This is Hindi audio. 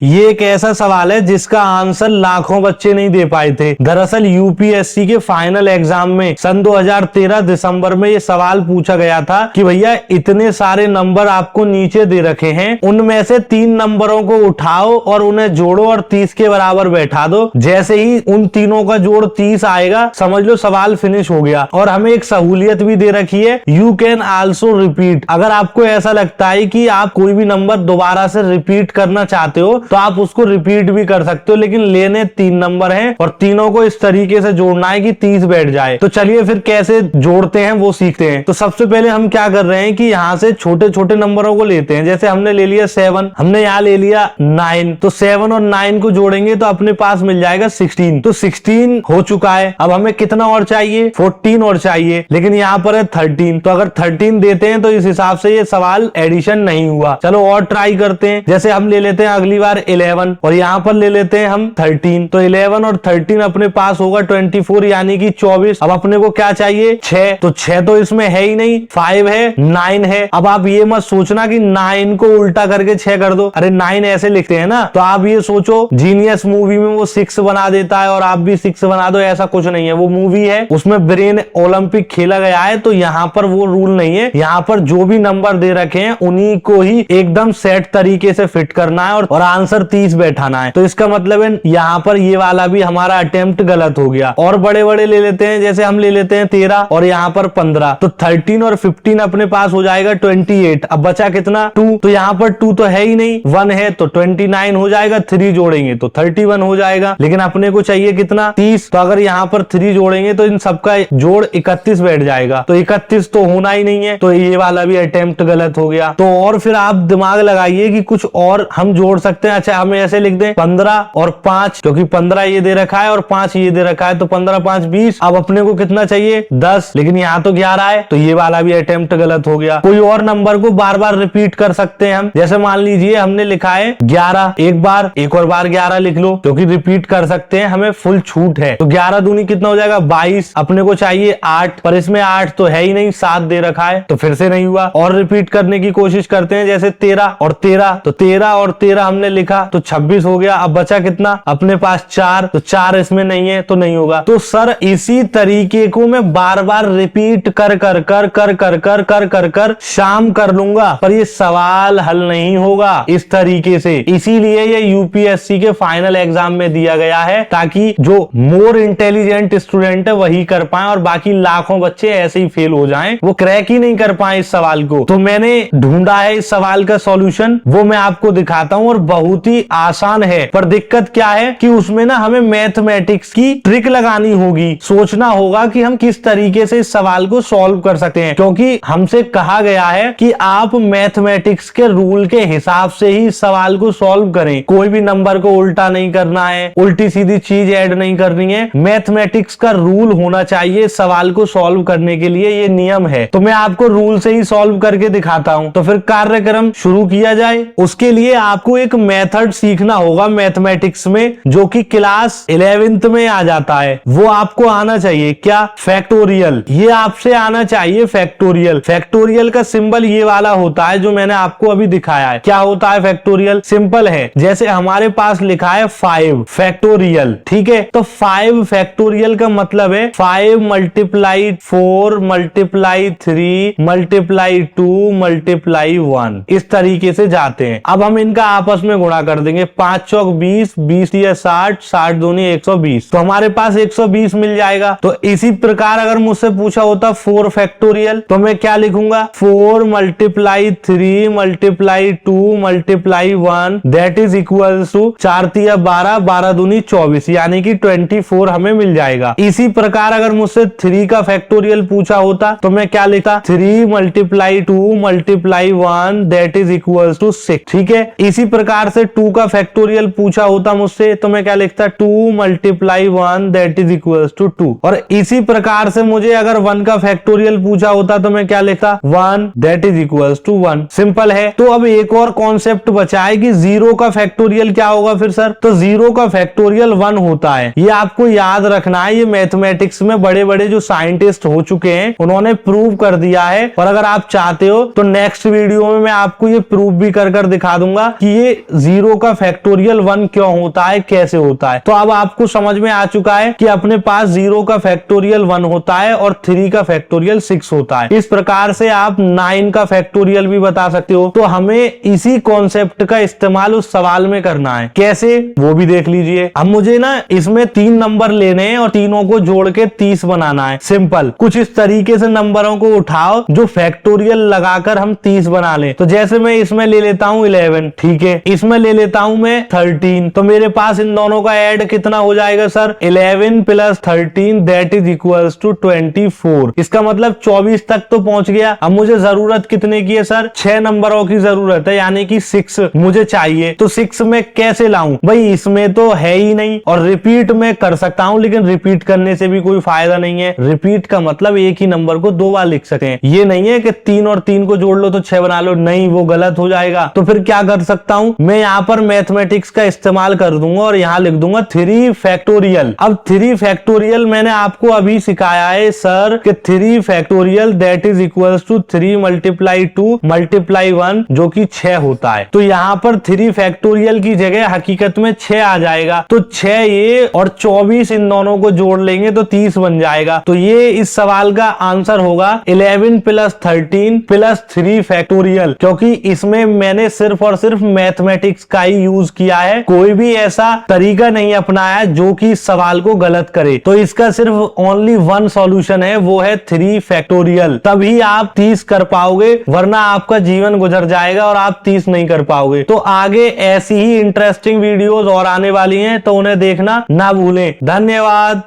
ये एक ऐसा सवाल है जिसका आंसर लाखों बच्चे नहीं दे पाए थे। दरअसल यूपीएससी के फाइनल एग्जाम में सन 2013 दिसंबर में ये सवाल पूछा गया था कि भैया इतने सारे नंबर आपको नीचे दे रखे हैं, उनमें से 3 नंबरों को उठाओ और उन्हें जोड़ो और 30 के बराबर बैठा दो। जैसे ही उन तीनों का जोड़ 30 आएगा, समझ लो सवाल फिनिश हो गया। और हमें एक सहूलियत भी दे रखी है, यू कैन आल्सो रिपीट। अगर आपको ऐसा लगता है कि आप कोई भी नंबर दोबारा से रिपीट करना चाहते हो तो आप उसको रिपीट भी कर सकते हो, लेकिन लेने 3 नंबर हैं और तीनों को इस तरीके से जोड़ना है कि 30 बैठ जाए। तो चलिए फिर कैसे जोड़ते हैं वो सीखते हैं। तो सबसे पहले हम क्या कर रहे हैं कि यहाँ से छोटे छोटे नंबरों को लेते हैं। जैसे हमने ले लिया 7, हमने यहाँ ले लिया 9, तो 7 और 9 को जोड़ेंगे तो अपने पास मिल जाएगा 16। तो 16 हो चुका है। अब हमें कितना और चाहिए? 14 और चाहिए, लेकिन यहाँ पर है 13। तो अगर 13 देते हैं तो इस हिसाब से ये सवाल एडिशन नहीं हुआ। चलो और ट्राई करते हैं। जैसे हम ले लेते हैं अगली बार 11 और यहाँ पर ले लेते हैं हम 13। तो 11 और 13 अपने पास होगा 24 यानी कि 24। अब अपने को क्या चाहिए? 6। तो 6 तो इसमें है ही नहीं, 5 है, 9 है। अब आप ये मत सोचना कि 9 को उल्टा करके 6 कर दो। अरे 9 ऐसे लिखते हैं ना, तो आप ये सोचो जीनियस मूवी में वो 6 बना देता है और आप भी 6 बना दो, ऐसा कुछ नहीं है। वो मूवी है, उसमें ब्रेन ओलंपिक खेला गया है, तो यहाँ पर वो रूल नहीं है। यहाँ पर जो भी नंबर दे रखे हैं उन्हीं को ही एकदम सेट तरीके से फिट करना है और आंसर 30 बैठाना है। तो इसका मतलब है यहाँ पर ये वाला भी हमारा अटेम्प्ट गलत हो गया। और बड़े बड़े ले लेते हैं, जैसे हम ले लेते हैं 13 और यहाँ पर 15। तो 13 और 15 अपने पास हो जाएगा 28। अब बचा कितना? 2। तो यहाँ पर 2 तो है ही नहीं, 1 है, तो 29 हो जाएगा। 3 जोड़ेंगे तो 31 हो जाएगा, लेकिन अपने को चाहिए कितना? 30। तो अगर यहाँ पर 3 जोड़ेंगे तो इन सबका जोड़ 31 बैठ जाएगा। तो 31 तो होना ही नहीं है, तो ये वाला भी अटेम्प्ट गलत हो गया। तो और फिर आप दिमाग लगाइए कि कुछ और हम जोड़ सकते हैं। अच्छा, हम ऐसे लिख दें 15 और 5, क्योंकि 15 ये दे रखा है और 5 ये दे रखा है, तो 15 5 20। अब अपने को कितना चाहिए? 10, लेकिन यहाँ तो 11 है, तो ये वाला भी अटेम्प्ट गलत हो गया। कोई और नंबर को बार बार रिपीट कर सकते हैं हम। जैसे मान लीजिए हमने लिखा है 11, एक बार, एक और बार 11 लिख लो, क्योंकि रिपीट कर सकते हैं, हमें फुल छूट है। तो 11 दूनी कितना हो जाएगा? 22। अपने को चाहिए 8, पर इसमें 8 तो है ही नहीं, 7 दे रखा है, तो फिर से नहीं हुआ। और रिपीट करने की कोशिश करते हैं, जैसे 13 और 13, तो 13 और 13 हमने लिखा तो 26 हो गया। अब बचा कितना? अपने पास 4, तो 4 इसमें नहीं है, तो नहीं होगा। तो सर इसी तरीके को मैं बार बार रिपीट कर कर कर कर कर कर कर कर कर शाम कर लूंगा, पर ये सवाल हल नहीं होगा इस तरीके से। इसीलिए ये यूपीएससी के फाइनल एग्जाम में दिया गया है, ताकि जो मोर इंटेलिजेंट स्टूडेंट है वही कर पाए और बाकी लाखों बच्चे ऐसे ही फेल हो जाएं, वो क्रैक ही नहीं कर पाए इस सवाल को। तो मैंने ढूंढा है इस सवाल का सॉल्यूशन, वो मैं आपको दिखाता हूं। और बहुत ही आसान है, पर दिक्कत क्या है कि उसमें ना हमें मैथमेटिक्स की ट्रिक लगानी होगी, सोचना होगा कि हम किस तरीके से इस सवाल को सॉल्व कर सकते हैं। क्योंकि हमसे कहा गया है कि आप मैथमेटिक्स के रूल के हिसाब से ही इस सवाल को सॉल्व करें। कोई भी नंबर को उल्टा नहीं करना है, उल्टी सीधी चीज ऐड नहीं करनी है। मैथमेटिक्स का रूल होना चाहिए सवाल को सॉल्व करने के लिए, ये नियम है। तो मैं आपको रूल से ही सॉल्व करके दिखाता हूं। तो फिर कार्यक्रम शुरू किया जाए। उसके लिए आपको एक मेथड सीखना होगा मैथमेटिक्स में, जो कि क्लास 11th में आ जाता है। वो आपको आना चाहिए। क्या? फैक्टोरियल। ये आपसे आना चाहिए फैक्टोरियल। फैक्टोरियल का सिंबल ये वाला होता है जो मैंने आपको अभी दिखाया है। क्या होता है फैक्टोरियल? सिंपल है, जैसे हमारे पास लिखा है 5 फैक्टोरियल, ठीक है। तो 5 फैक्टोरियल का मतलब है 5 मल्टीप्लाई 4 मल्टीप्लाई 3 मल्टीप्लाई 2 मल्टीप्लाई 1, इस तरीके से जाते हैं। अब हम इनका आपस में गुणा कर देंगे। 5 चौक 20, 20 या 60, 60 दूनी 120, तो हमारे पास 120 मिल जाएगा। तो इसी प्रकार अगर मुझसे पूछा होता 4 फैक्टोरियल, तो मैं क्या लिखूंगा? 4 multiply 3 multiply 2 multiply 1 that is equal to 4 तिया 12, 12 दूनी 24, यानी कि 24 हमें मिल जाएगा। इसी प्रकार अगर मुझसे 3 का फैक्टोरियल पूछा होता तो मैं क्या लिखता? 3 multiply 2 multiply 1 that is equal to 6, ठीक है। इसी प्रकार से 2 का फैक्टोरियल पूछा होता मुझसे तो मैं क्या लिखता? 2 multiply 1 that is equal to 2। और इसी प्रकार से मुझे अगर 1 का फैक्टोरियल पूछा होता तो मैं क्या लिखता? 1 that is equal to 1। Simple है। तो अब एक और कॉन्सेप्ट बचा है कि 0 का फैक्टोरियल क्या होगा फिर सर? तो 0 का फैक्टोरियल 1 होता है। ये आपको याद रखना है। ये मैथमेटिक्स में बड़े बड़े जो साइंटिस्ट हो चुके हैं उन्होंने प्रूव कर दिया है। और अगर आप चाहते हो तो नेक्स्ट वीडियो में मैं आपको ये प्रूव भी कर दिखा दूंगा कि ये जीरो का फैक्टोरियल 1 क्यों होता है, कैसे होता है। तो अब आपको समझ में आ चुका है कि अपने पास 0 का फैक्टोरियल 1 होता है और 3 का फैक्टोरियल 6 होता है। इस प्रकार से आप 9 का फैक्टोरियल भी बता सकते हो। तो हमें इसी कॉन्सेप्ट का इस्तेमाल उस सवाल में करना है। कैसे, वो भी देख लीजिए। अब मुझे ना इसमें 3 नंबर लेने हैं और तीनों को जोड़ के 30 बनाना है। सिंपल, कुछ इस तरीके से नंबरों को उठाओ जो फैक्टोरियल लगाकर हम 30 बना लें। तो जैसे मैं इसमें ले लेता हूं 11, ठीक है, इसमें ले लेता हूं मैं 13, तो मेरे पास इन दोनों का ऐड कितना हो जाएगा sir, 11 plus 13 that is equals to 24। इसका मतलब 24 तक तो पहुंच गया। अब मुझे जरूरत कितने की है सर, 6 नंबरों की जरूरत है, यानी कि 6 मुझे चाहिए। तो 6 में कैसे लाऊं भाई, इसमें तो है ही नहीं। और रिपीट में कर सकता हूं, लेकिन रिपीट करने से भी कोई फायदा नहीं है। रिपीट का मतलब एक ही नंबर को 2 बार लिख सकें। ये नहीं है कि 3 और 3 को जोड़ लो तो 6 बना लो, नहीं, वो गलत हो जाएगा। तो फिर क्या कर सकता हूं मैं, यहाँ पर मैथमेटिक्स का इस्तेमाल कर दूंगा और यहाँ लिख दूंगा 3 फैक्टोरियल। अब 3 फैक्टोरियल मैंने आपको अभी सिखाया है सर कि 3 factorial that is equals to 3 multiply 2 multiply 1 जो कि 6 होता है। तो यहाँ पर 3 फैक्टोरियल की जगह हकीकत में 6 आ जाएगा। तो 6 ये और 24 इन दोनों को जोड़ लेंगे तो 30 बन जाएगा। तो ये इस सवाल का आंसर होगा 11 प्लस 13 प्लस 3 फैक्टोरियल, क्योंकि इसमें मैंने सिर्फ और सिर्फ मैथमेटिक्स का ही यूज किया है। कोई भी ऐसा तरीका नहीं अपनाया जो कि सवाल को गलत करे। तो इसका सिर्फ ओनली 1 सॉल्यूशन है, वो है 3 फैक्टोरियल। तभी आप 30 कर पाओगे, वरना आपका जीवन गुजर जाएगा और आप 30 नहीं कर पाओगे। तो आगे ऐसी ही इंटरेस्टिंग वीडियोस और आने वाली हैं, तो उन्हें देखना ना भूलें। धन्यवाद।